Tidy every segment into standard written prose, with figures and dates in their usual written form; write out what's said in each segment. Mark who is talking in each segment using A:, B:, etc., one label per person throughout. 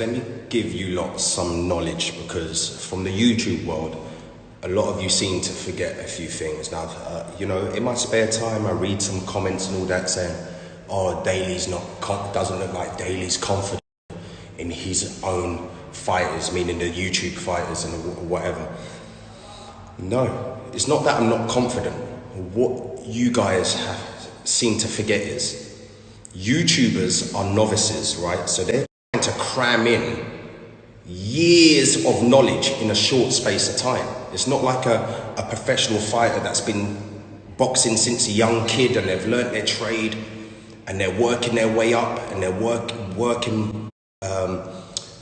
A: Let me give you lot some knowledge, because from the YouTube world, a lot of you seem to forget a few things. Now, in my spare time, I read some comments and all that saying, oh, doesn't look like Daly's confident in his own fighters, meaning the YouTube fighters and whatever. No, it's not that I'm not confident. What you guys seem to forget is YouTubers are novices, right? So they're trying to cram in years of knowledge in a short space of time. It's not like a professional fighter that's been boxing since a young kid and they've learnt their trade and they're working their way up and they're working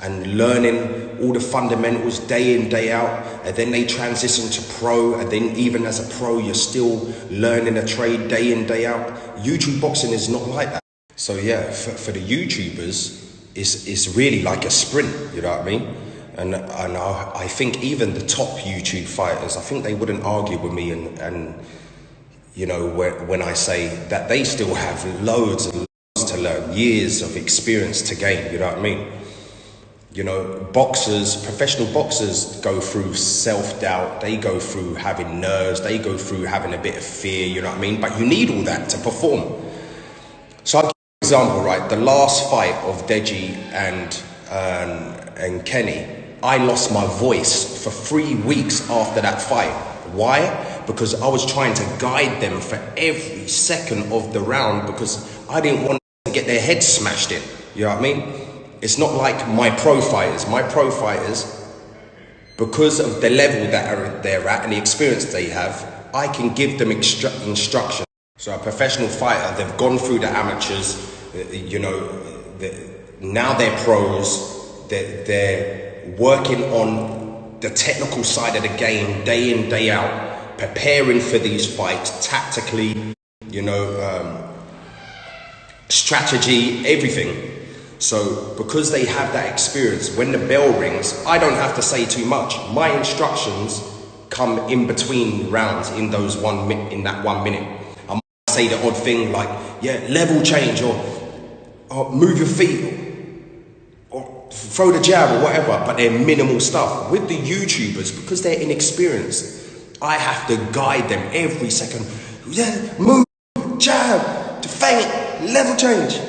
A: and learning all the fundamentals day in, day out, and then they transition to pro, and then even as a pro, you're still learning a trade day in, day out. YouTube boxing is not like that. So yeah, for the YouTubers, it's really like a sprint, you know what I mean? And I think even the top YouTube fighters, I think they wouldn't argue with me and when I say that they still have loads and loads to learn, years of experience to gain, you know what I mean? Professional boxers go through self-doubt, they go through having nerves, they go through having a bit of fear, you know what I mean? But you need all that to perform. So I'll give you an example, right? The last fight of Deji and Kenny, I lost my voice for 3 weeks after that fight. Why? Because I was trying to guide them for every second of the round, because I didn't want to get their heads smashed in, you know what I mean? It's not like my pro fighters. My pro fighters, because of the level that they're at and the experience they have, I can give them instruction. So a professional fighter, they've gone through the amateurs, now they're pros, they're working on the technical side of the game day in, day out, preparing for these fights tactically, strategy, everything. So because they have that experience, when the bell rings, I don't have to say too much. My instructions come in between rounds in that 1 minute. I might say the odd thing like, yeah, level change, or move your feet, or throw the jab or whatever, but they're minimal stuff. With the YouTubers, because they're inexperienced, I have to guide them every second. Yeah, move, jab, to feint, level change.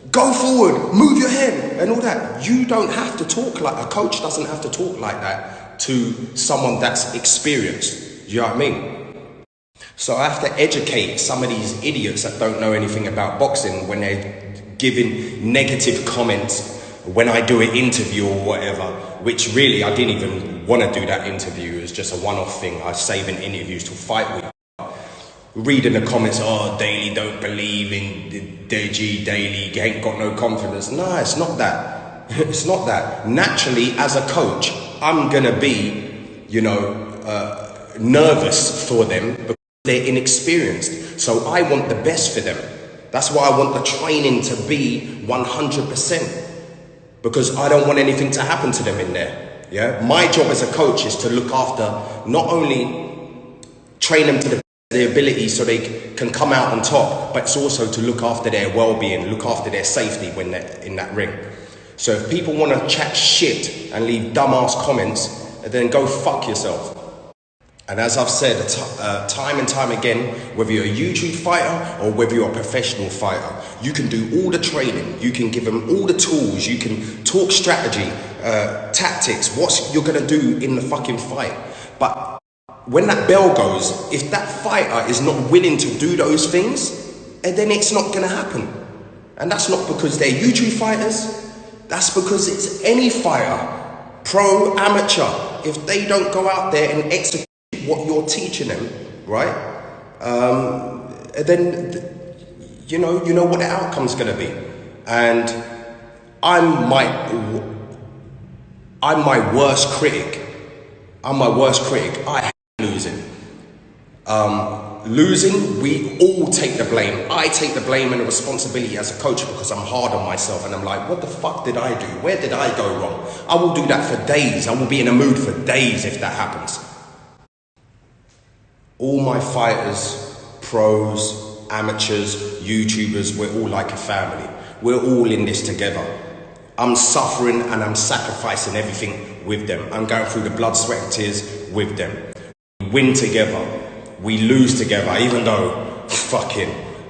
A: Go forward, move your head, and all that. You don't have to talk like, a coach doesn't have to talk like that to someone that's experienced. Do you know what I mean? So I have to educate some of these idiots that don't know anything about boxing when they're giving negative comments when I do an interview or whatever, which really I didn't even want to do that interview. It was just a one-off thing. I was saving interviews to fight week. Reading the comments, oh, Daly don't believe in Deji, Daly ain't got no confidence. No, it's not that. It's not that. Naturally, as a coach, I'm gonna be, nervous for them because they're inexperienced. So I want the best for them. That's why I want the training to be 100%, because I don't want anything to happen to them in there. Yeah, my job as a coach is to look after, not only train them to their ability so they can come out on top, but it's also to look after their well-being, look after their safety when they're in that ring. So if people want to chat shit and leave dumbass comments, then go fuck yourself. And as I've said time and time again, whether you're a YouTube fighter or whether you're a professional fighter, you can do all the training, you can give them all the tools, you can talk strategy, tactics, what you're going to do in the fucking fight. But when that bell goes, if that fighter is not willing to do those things, then it's not going to happen. And that's not because they're YouTube fighters. That's because it's any fighter, pro, amateur. If they don't go out there and execute what you're teaching them, right? Then you know what the outcome's going to be. And I'm my worst critic. I'm my worst critic. I hate losing. Losing, we all take the blame. I take the blame and the responsibility as a coach because I'm hard on myself and I'm like, what the fuck did I do? Where did I go wrong? I will do that for days. I will be in a mood for days if that happens. All my fighters, pros, amateurs, YouTubers, we're all like a family. We're all in this together. I'm suffering and I'm sacrificing everything with them. I'm going through the blood, sweat and tears with them. We win together. We lose together, even though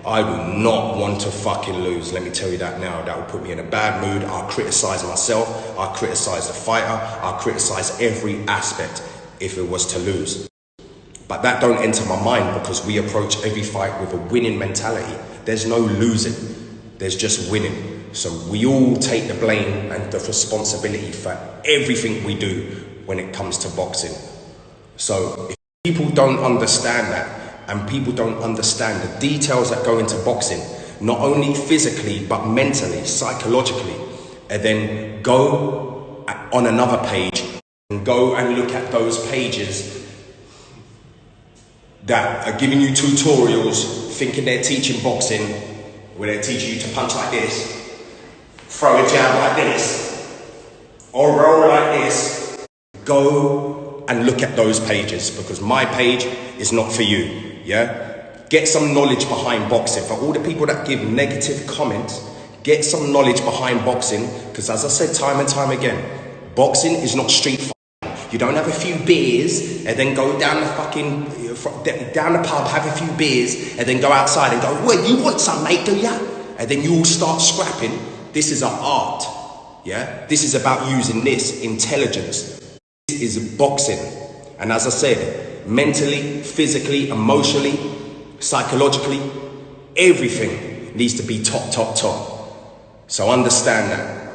A: I do not want to fucking lose. Let me tell you that now. That will put me in a bad mood. I'll criticize myself. I'll criticize the fighter. I'll criticize every aspect if it was to lose. But that don't enter my mind because we approach every fight with a winning mentality. There's no losing. There's just winning. So we all take the blame and the responsibility for everything we do when it comes to boxing. So if people don't understand that, and people don't understand the details that go into boxing, not only physically, but mentally, psychologically, and then go on another page and go and look at those pages that are giving you tutorials, thinking they're teaching boxing, where they're teaching you to punch like this, throw a jab like this, or roll like this. Go and look at those pages, because my page is not for you. Yeah, get some knowledge behind boxing. For all the people that give negative comments, get some knowledge behind boxing, because as I said time and time again, boxing is not street fighting. You don't have a few beers and then go down the pub, have a few beers, and then go outside and go, well, you want some, mate, do ya? And then you all start scrapping. This is an art. Yeah, this is about using this intelligence. This is boxing. And as I said, mentally, physically, emotionally, psychologically, everything needs to be top. So understand that.